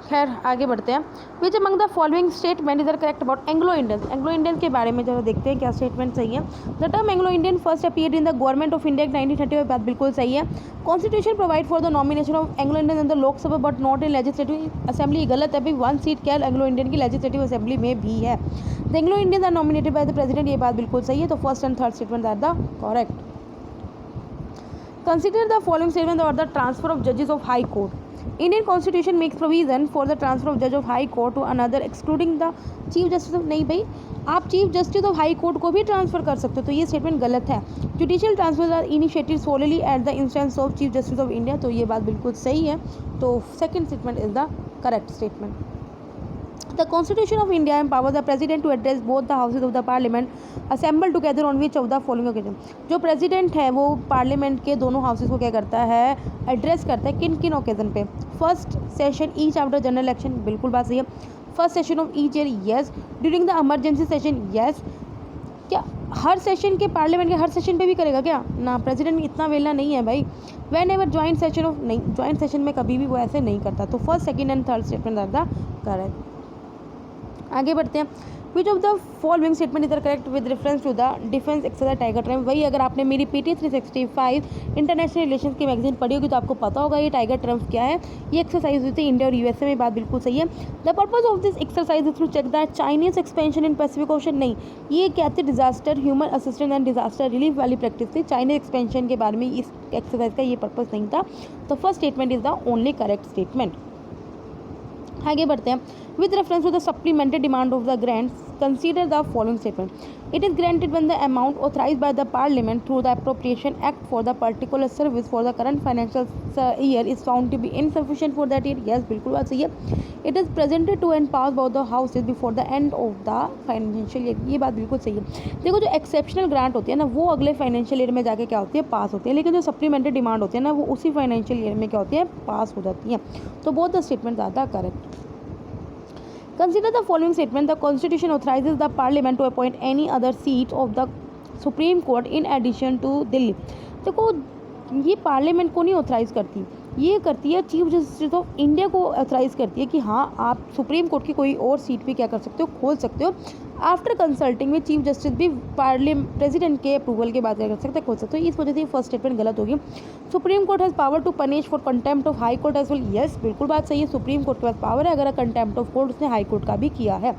खैर आगे बढ़ते हैं। Which among the following statement is correct about Anglo Indians, Anglo Indian के बारे में जरा देखते हैं क्या स्टेटमेंट सही है। The term Anglo Indian first appeared in the Government of India 1930, बात बिल्कुल सही है। Constitution provide for the nomination of Anglo Indian in the Lok Sabha but not in legislative assembly, गलत है भाई, 1 सीट क्या एंग्लो इंडियन की लेजिस्लेटिव असेंबली में भी है। The Anglo Indians are nominated by the president, ये बात बिल्कुल सही है। तो first and third statement are the correct. Consider the following statement about the transfer of जजेस of high Court. Indian Constitution makes provision for the transfer of judge of high court to another excluding the chief justice of, नहीं भाई, आप chief justice of high court को भी transfer कर सकते हो, तो ये स्टेटमेंट गलत है। Judicial transfer R initiated solely at the instance of chief justice of India, तो ये बात बिल्कुल सही है। तो second statement is the correct statement. The Constitution of India empowers the President to address both the houses of the Parliament assembled together on which of the following occasion। जो president है वो पार्लियामेंट के दोनों houses को क्या करता है, address करता है, किन किन ओकेजन पे। First session each after general election, बिल्कुल बात सही है। First session of each year, yes. During the emergency session, yes. क्या हर सेशन के पार्लियामेंट के हर सेशन पे भी करेगा क्या? ना, प्रेसिडेंट इतना वेला नहीं है भाई। Whenever joint session of, नहीं, ज्वाइंट सेशन में कभी भी वो ऐसे नहीं करता। तो first, second and third statement are the correct. आगे बढ़ते हैं। Which of the following statement is correct with reference to the defence exercise Tiger Triumph. वही अगर आपने मेरी PT 365 इंटरनेशनल रिलेशंस की मैगजीन पढ़ी होगी तो आपको पता होगा ये टाइगर ट्रम्प क्या है। ये एक्सरसाइज हुई थी इंडिया और USA में, बात बिल्कुल सही है। The purpose of this exercise is to check the Chinese expansion in Pacific Ocean. नहीं, ये क्या थी? Disaster human assistance and disaster relief वाली प्रैक्टिस थी। चाइनीज एक्सपेंशन के बारे में इस एक्सरसाइज का ये पर्पज नहीं था। तो first statement is the only correct statement. आगे बढ़ते हैं। With reference to the supplemented demand of the grants, consider the following statement. It is granted when the amount authorised by the parliament through the appropriation act for the particular service for the current financial year is found to be insufficient for that year, yes, बिल्कुल बात सही है। It is presented to and pass by the houses before the end of the financial year, ये बात बिल्कुल सही है। देखो, जो एक्सेप्शनल ग्रांट होती है ना, वो अगले फाइनेंशियल ईयर में जाके क्या होती है? पास होती है। लेकिन जो सप्लीमेंटेड डिमांड होती है ना, वो उसी फाइनेंशियल ईयर में क्या होती है? पास हो जाती है। तो both the statement are the correct. Consider the following statement. The Constitution authorizes the Parliament to appoint any other seat of the Supreme Court in addition to Delhi. देखो, ये पार्लियामेंट को नहीं ऑथराइज करती, ये करती है चीफ जस्टिस ऑफ इंडिया को authorise करती है कि हाँ, आप सुप्रीम कोर्ट की कोई और सीट भी क्या कर सकते हो? खोल सकते हो। आफ्टर कंसल्टिंग में चीफ जस्टिस भी प्रेसिडेंट के अप्रूवल के बाद क्या कर सकते हैं? खोल सकते हो। इस वजह से फर्स्ट स्टेटमेंट गलत होगी। Supreme Court has power to punish for contempt of high court as well, yes, बिल्कुल बात सही है। सुप्रीम कोर्ट के पास पावर है अगर कंटेम्प्ट ऑफ कोर्ट उसने हाई कोर्ट का भी किया है।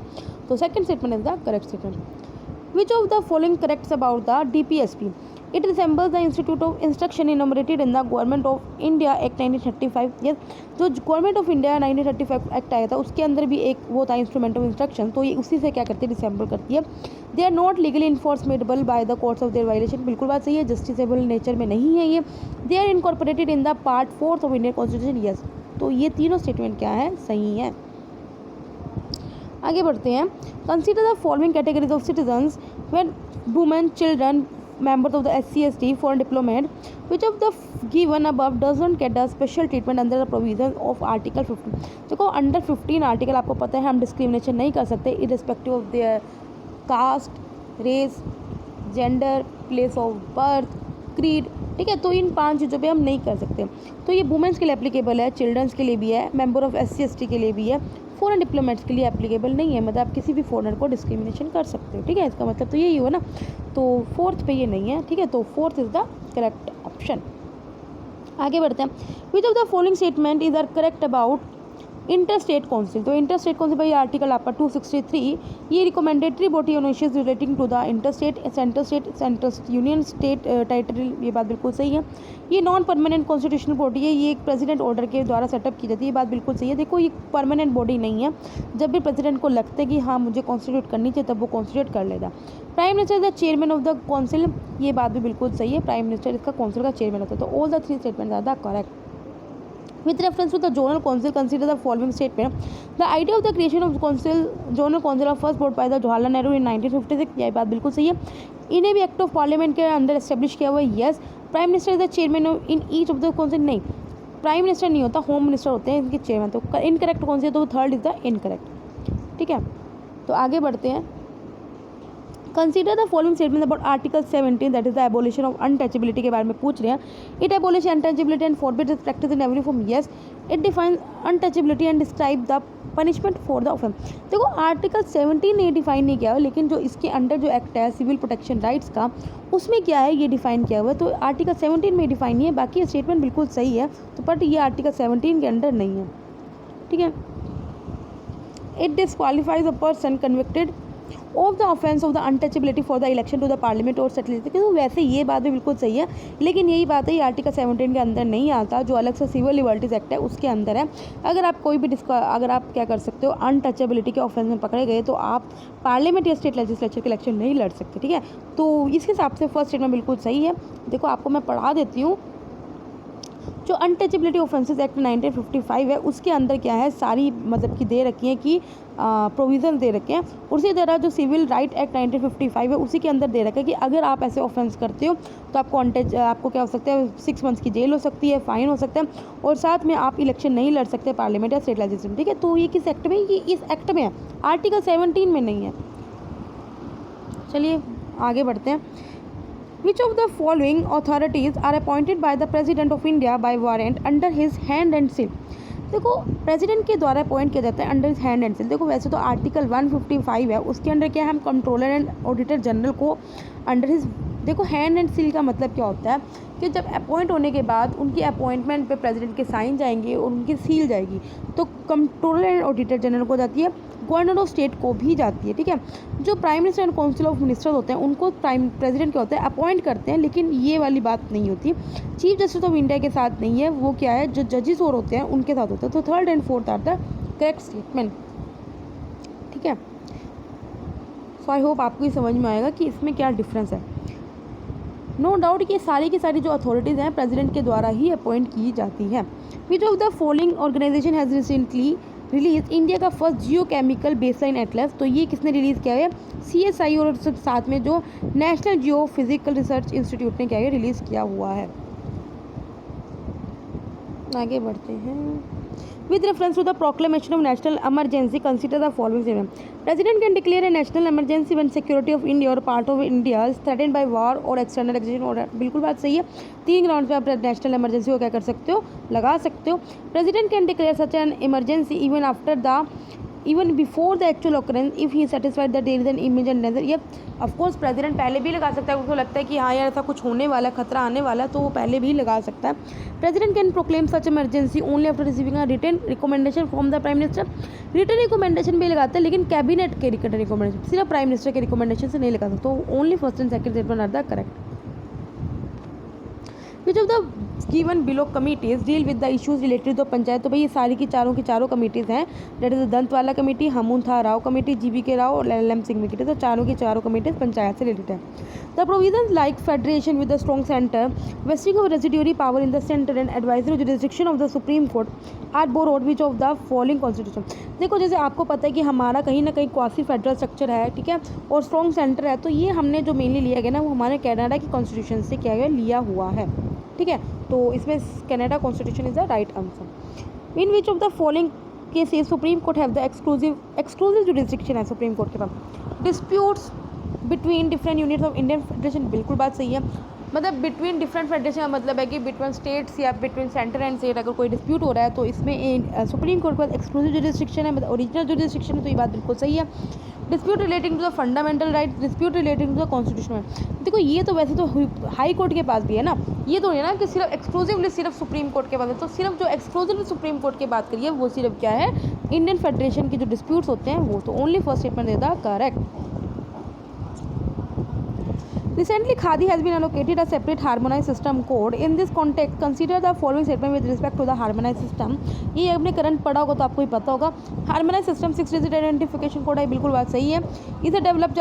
तो second statement is the correct statement. Which of the following corrects about the DPSP? It resembles the Institute of Instruction enumerated in the Government of India Act 1935. Yes, जो government of India 1935 act आया था उसके अंदर भी एक वो था instrument of instruction, तो ये उसी से क्या करती है? रिसेंबल करती है। They are not legally enforceable by the courts of their violation, बिल्कुल बात सही है। जस्टिसेबल नेचर में नहीं है ये। They are incorporated in the part 4 of Indian constitution, yes. तो ये तीनों स्टेटमेंट क्या है? सही है। आगे बढ़ते हैं। Consider the following categories of citizens when women, children, members of the SC/ST, foreign diplomat, which of the given above doesn't get a special treatment under the provisions of Article 15? देखो, under 15 article आपको पता है हम discrimination नहीं कर सकते irrespective of their caste, race, gender, place of birth, creed, ठीक है। तो इन 5 चीज़ों पे हम नहीं कर सकते। तो ये वुमेंस के लिए एप्लीकेबल है, चिल्ड्रंस के लिए भी है, मेंबर ऑफ SC/ST के लिए भी है, फॉरेन डिप्लोमेट्स के लिए एप्लीकेबल नहीं है। मतलब आप किसी भी फॉरेनर को डिस्क्रिमिनेशन कर सकते हो, ठीक है। इसका मतलब तो यही हुआ ना। तो फोर्थ पे ये नहीं है, ठीक है। तो fourth is the correct option. आगे बढ़ते हैं। Which of the following statement is are correct about inter state council? तो इंटर स्टेट काउंसिल भाई आर्टिकल आपका 263, ये recommendatory body on issues relating to the inter state, central union state territory, ये बात बिल्कुल सही है। ये नॉन परमानेंट कॉन्स्टिट्यूशनल बॉडी है, ये एक प्रेसिडेंट ऑर्डर के द्वारा सेटअप की जाती है, ये बात बिल्कुल सही है। देखो, ये परमानेंट बॉडी नहीं है। जब भी प्रेसिडेंट को लगता है कि हाँ मुझे कॉन्स्टिट्यूट करनी चाहिए, तब वो कॉन्स्टिट्यूट कर लेगा। Prime minister is the chairman of the council, ये बात भी बिल्कुल सही है। प्राइम मिनिस्टर इसका काउंसिल का चेयरमैन होता है। तो all the 3 statement are the correct. With reference to the General Council, consider the following statement. The idea of the creation of General Council of first brought by the Jawaharlal Nehru in 1956, यह बात बिल्कुल सही है। इन्हें भी act of parliament के अंदर establish किया हुआ है, yes. Prime minister is the chairman in each of the council, नहीं, प्राइम मिनिस्टर नहीं होता, होम मिनिस्टर होते हैं इनके चेयरमैन। तो इनकरेक्ट कौन सी है? तो थर्ड इज द इनकरेक्ट, ठीक है। तो आगे बढ़ते हैं। Consider the following statement about article 17, that is the abolition of untouchability के बारे में पूछ रहे हैं। It abolish untouchability and forbids it's practice in every form, yes. It defines untouchability and describe the punishment for the offence. देखो, article 17 ने define नहीं किया हुआ, लेकिन जो इसके अंडर जो एक्ट है सिविल प्रोटेक्शन राइट्स का, उसमें क्या है ये डिफाइन किया हुआ है। तो आर्टिकल 17 में डिफाइन नहीं है, बाकी स्टेटमेंट बिल्कुल सही है। तो बट ये आर्टिकल 17 के अंडर नहीं है, ठीक है। It disqualifies a person convicted of the offence of the untouchability for the election to the parliament और सेटल। तो वैसे ये बात भी बिल्कुल सही है, लेकिन यही बात है ये आर्टिकल 17 के अंदर नहीं आता, जो अलग से सिविल लिबर्टीज एक्ट है उसके अंदर है। अगर आप कोई भी अगर आप क्या कर सकते हो, अनटचेबिलिटी के ऑफेंस में पकड़े गए तो आप पार्लियामेंट या स्टेट लेजिस्लेचर के इलेक्शन नहीं लड़ सकते, ठीक है। तो इस हिसाब से फर्स्ट स्टेटमेंट बिल्कुल सही है। देखो, आपको मैं पढ़ा देती हूँ। जो अनटचेबिलिटी ऑफेंसेस एक्ट 1955 है उसके अंदर क्या है, सारी मतलब कि दे रखी है कि प्रोविज़न दे रखे हैं। उसी तरह जो सिविल राइट एक्ट 1955 है उसी के अंदर दे रखा है कि अगर आप ऐसे ऑफेंस करते हो तो आपको क्या हो सकता है, 6 मंथ्स की जेल हो सकती है, फाइन हो सकता है, और साथ में आप इलेक्शन नहीं लड़ सकते पार्लियामेंट या स्टेट लेजिस्लेशन। ठीक है, तो ये किस एक्ट में, ये इस एक्ट में है, आर्टिकल 17 में नहीं है। चलिए आगे बढ़ते हैं। Which of the following authorities are appointed by the President of India by warrant under his hand and seal? देखो प्रेसिडेंट के द्वारा अपॉइंट किया जाता है अंडर हैंड एंड सील। देखो वैसे तो आर्टिकल 155 है, उसके अंडर क्या है, हम कंट्रोलर एंड ऑडिटर जनरल को अंडर हिज, देखो हैंड एंड सील का मतलब क्या होता है कि जब अपॉइंट होने के बाद उनकी अपॉइंटमेंट पे प्रेसिडेंट के साइन जाएंगे और उनकी सील जाएगी, तो कंट्रोलर एंड ऑडिटर जनरल को जाती है, गवर्नर ऑफ स्टेट को भी जाती है। ठीक है, जो prime minister and council of minister होते हैं उनको प्रेसिडेंट क्या होता है, अपॉइंट करते हैं, लेकिन ये वाली बात नहीं होती। चीफ जस्टिस ऑफ इंडिया के साथ नहीं है, वो क्या है, जो जजेस और होते हैं उनके साथ होता है। तो third and fourth are the correct statement. ठीक है, सो आई होप आपको ये समझ में आएगा कि इसमें क्या डिफरेंस है। नो डाउट कि सारी की सारी जो अथॉरिटीज़ हैं प्रेसिडेंट के द्वारा ही अपॉइंट की जाती है। Which of the following organisation has recently release India का first geochemical baseline atlas? तो ये किसने रिलीज़ किया है, CSI और साथ में जो नेशनल जियो फिजिकल रिसर्च इंस्टीट्यूट ने क्या है, रिलीज़ किया हुआ है। आगे बढ़ते हैं। With reference to the proclamation of national emergency, consider the following statement. President can declare a national emergency when security of India or part of India is threatened by war or external aggression order. बिल्कुल बात सही है। 3 ground पे आप national emergency को क्या कर सकते हो, लगा सकते हो। President can declare such an emergency even before the actual occurrence if he is satisfied that there is an immediate danger. ये ऑफ कोर्स प्रेसिडेंट पहले भी लगा सकता है, उसको लगता है कि हाँ यार ऐसा कुछ होने वाला है, खतरा आने वाला है, तो वो पहले भी लगा सकता है। President can proclaim such emergency only after receiving a written recommendation from the prime minister. Written recommendation भी लगाता है, लेकिन कैबिनेट के रिटन रिकमेंडेशन, सिर्फ प्राइम मिनिस्टर के रिकमेंडेशन से नहीं लगा सकता। तो only first and second statement are the correct. Which of the given below committees deal with the issues related to panchayat? तो भाई ये सारी की चारों कमिटीज़ हैं, that is दंतवाला committee, Hanumantha Rao committee, GBK Rao और LLM सिंह कमेटी। तो चारों की चारों कमिटीज़ पंचायत से रिलेटेड है। The provision like federation with the strong centre, vesting of residuary power in the centre and advisory jurisdiction of the Supreme Court are borrowed which of the following constitution? देखो जैसे आपको पता है कि हमारा कहीं ना कहीं क्वासी फेडरल स्ट्रक्चर है, ठीक है, और स्ट्रॉन्ग सेंटर है, तो ये हमने जो मेनली लिया गया ना, वो हमारे कनाडा की कॉन्स्टिट्यूशन से क्या है, लिया हुआ है। ठीक है, तो इसमें Canada constitution is the right answer. In which of the following cases Supreme Court have the exclusive jurisdiction है सुप्रीम कोर्ट के पास? Disputes between different units of Indian federation, बिल्कुल बात सही है। मतलब बिटवीन डिफरेंट फेडरेशन का मतलब है कि बिटवीन स्टेट्स या बिटवीन सेंटर एंड स्टेट अगर कोई डिस्प्यूट हो रहा है तो इसमें सुप्रीम कोर्ट के पास एक्सक्लूसिव जुरिस्डिक्शन है, मतलब ओरिजिनल जुरिस्डिक्शन है, तो ये बात बिल्कुल सही है। Dispute relating to the fundamental right, dispute relating to the constitution. देखो ये तो वैसे तो हाई कोर्ट के पास भी है ना, ये तो नहीं ना कि सिर्फ एक्सक्लूसिवली सिर्फ सुप्रीम कोर्ट के पास है। तो सिर्फ जो एक्सक्लूसिवली सुप्रीम कोर्ट की बात करिए वो सिर्फ क्या है, इंडियन फेडरेशन के जो डिस्प्यूट्स होते हैं वो। तो only first statement they the correct. Recently, Khadi has been allocated a separate harmonized system code. In this context, consider the following statement with respect to the harmonized system. ये अपने current पढ़ा होगा तो आपको ही पता होगा। Harmonise system 6 digit identification code है, बिल्कुल बात सही है। इसे डेवलप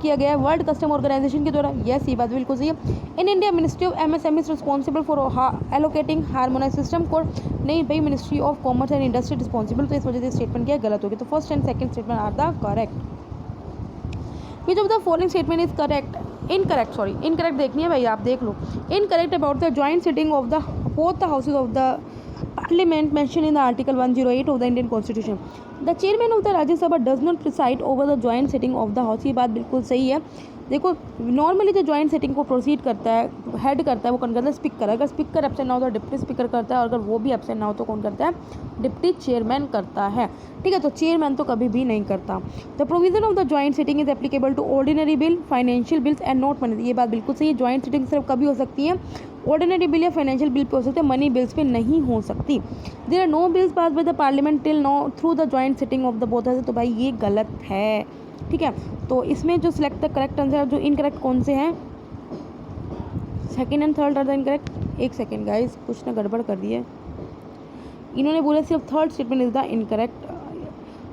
किया गया है वर्ल्ड कस्टम ऑर्गेनाइजेशन के द्वारा, यस ये बात बिल्कुल सही है। In India ministry of MSME is responsible for allocating harmonise system code. नहीं भाई, ministry of commerce and industry responsible, तो इस वजह से स्टेटमेंट क्या गलत होगी। तो first and second statement are the correct. Which of the following statement is correct? Incorrect देखनी है भाई, आप देख लो। Incorrect about the joint sitting of the both the houses of the parliament mention in the article 108 of the Indian constitution. The chairman of the Rajya Sabha does not preside over the joint sitting of the house. ये बात बिल्कुल सही है। देखो normally जो joint setting को proceed करता है, हेड करता है, वो कौन करता है? स्पीकर। अगर स्पीकर एब्सेंट ना हो तो डिप्टी स्पीकर करता है, और अगर वो भी एब्सेंट ना हो तो कौन करता है? डिप्टी चेयरमैन करता है। ठीक है, तो चेयरमैन तो कभी भी नहीं करता। The provision of the joint sitting is applicable to ordinary bill, financial bills and not money. ये बात बिल्कुल सही है। जॉइंट सिटिंग सिर्फ कभी हो सकती है? ऑर्डिनरी बिल या फाइनेंशियल बिल पे हो सकते हैं, मनी बिल्स पे नहीं हो सकती। There are no bills pass by the parliament till no through the joint sitting of the both houses. तो भाई ये गलत है। ठीक है, तो इसमें जो सिलेक्ट द करेक्ट आंसर, जो इनकरेक्ट कौन से हैं? Second and third are the incorrect. एक सेकंड गाइस, कुछ ना गड़बड़ कर दी है इन्होंने, बोला सिर्फ third statement is the incorrect.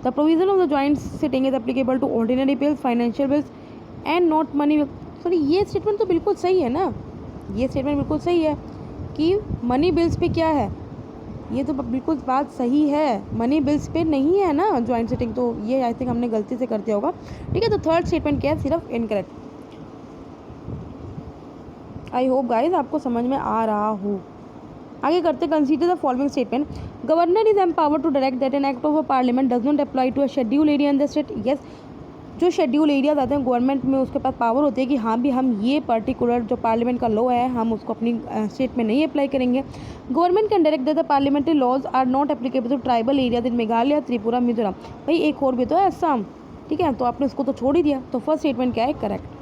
The provision of the joint sitting is applicable to ordinary bills, financial bills and not money. Sorry, ये स्टेटमेंट तो बिल्कुल सही है ना, ये स्टेटमेंट बिल्कुल सही है कि मनी बिल्स पे क्या है, ये तो बिल्कुल बात सही है, मनी बिल्स पे नहीं है ना ज्वाइंट सिटिंग, तो ये आई थिंक हमने गलती से कर दिया होगा। ठीक है, तो थर्ड स्टेटमेंट क्या है, सिर्फ इनकरेक्ट। आई होप गाइज आपको समझ में आ रहा हो। आगे करते, consider the following statement, governor is empowered to direct that an act of a parliament does not apply to a schedule area in the state. Yes, जो शेड्यूल एरियाज आते हैं गवर्नमेंट में, उसके पास पावर होती है कि हाँ भी हम ये पर्टिकुलर जो पार्लियामेंट का लॉ है हम उसको अपनी स्टेट में नहीं अप्लाई करेंगे। Government can direct that the parliamentary laws are not applicable to tribal areas in Meghalaya, Tripura, Mizoram. भाई एक और भी तो है असम, ठीक है, तो आपने उसको तो छोड़ ही दिया। तो फर्स्ट स्टेटमेंट क्या है, correct.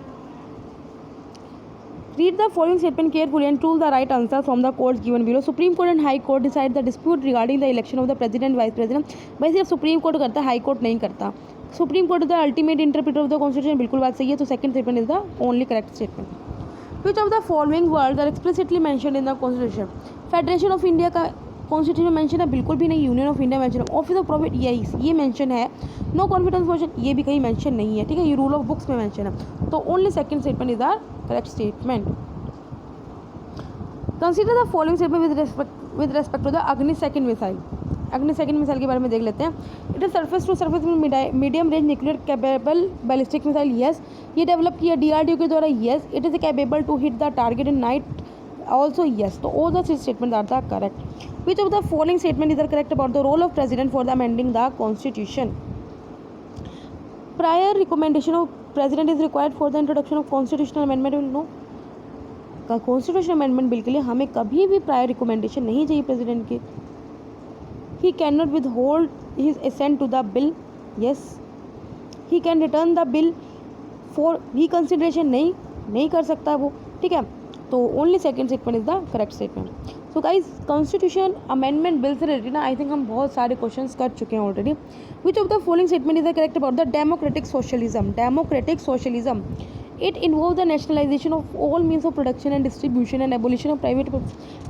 Read the following statement carefully and choose the right answer from the quotes given below. Supreme Court and High Court decide the dispute regarding the election of the president, vice president. भाई सिर्फ supreme court करता है, high court नहीं करता। Supreme court is the ultimate interpreter of the constitution, बिल्कुल बात सही है। तो second statement is the only correct statement. Which of the following words are explicitly mentioned in the constitution. Federation of India का constitution mention है, बिल्कुल भी नहीं। यूनियन ऑफ इंडिया मेंशन है। ऑफिस ऑफ प्रॉफिट ये मेंशन है। No confidence motion ये भी कहीं मेंशन नहीं है, ठीक है, ये रूल ऑफ बुक्स में मेंशन है। तो only second statement is the correct statement. Consider the following statement with respect to the Agni second missile. Agni second missile के बारे में देख लेते हैं। It is surface to surface medium range nuclear capable ballistic missile. Yes, ये develop किया DRDO के द्वारा। Yes, it is capable to hit the target in night also. Yes, तो all the three statement are the correct. Which of the following statement is correct about the role of president for the amending the constitution. Prior recommendation of president is required for the introduction of constitutional amendment. Will no का constitution amendment bill के लिए हमें कभी भी prior recommendation नहीं चाहिए president की। He can not withhold his assent to the bill. Yes, he can return the bill for reconsideration, नहीं कर सकता वो, ठीक है। तो only second statement is the correct statement. So guys, constitution amendment bill से related ना I think हम बहुत सारे क्वेश्चंस कर चुके हैं already. Which of the following statement is the correct about the democratic socialism. Democratic socialism, it involve the nationalisation of all means of production and distribution and abolition of private.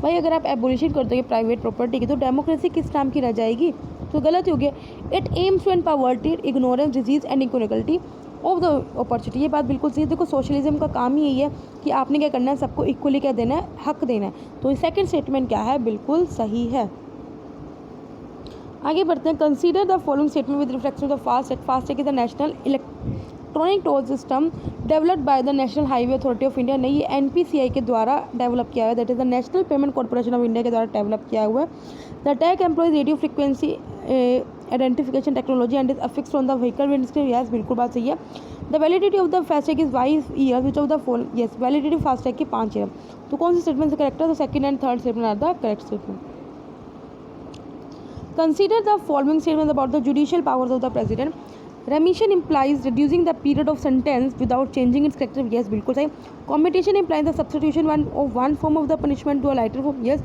भाई अगर आप abolition कर दोगे private property की तो democracy किस नाम की रह जाएगी, तो गलत हो गया। It aims to end poverty, ignorance, disease and equality of the opportunity. ये बात बिल्कुल सही है। देखो सोशलिज्म का काम ही यही है कि आपने क्या करना है, सबको इक्वली क्या देना है, हक देना है। तो सेकंड स्टेटमेंट क्या है, बिल्कुल सही है। आगे बढ़ते हैं। Consider the following statement with reflection of the FASTag. FASTag is the national electronic toll system developed by the national highway authority of India. नहीं, ये एनपीसीआई के द्वारा डेवलप किया हुआ है, that is the national payment corporation of India के द्वारा develop किया हुआ है। The tag employs radio frequency identification technology and is affixed on the vehicle windscreen. Yes, बिल्कुल बात सही है। The validity of the FASTag is 5 years. Which of the following. Yes, validity FASTag की 5 ईयर। तो कौन सी स्टेटमेंट से correct है, तो second and third statement are the correct statement. Consider the following statement about the judicial powers of the president. Remission implies reducing the period of sentence without changing its character. Yes, बिल्कुल सही। Commutation implies the substitution of one form of the punishment to a lighter form. Yes,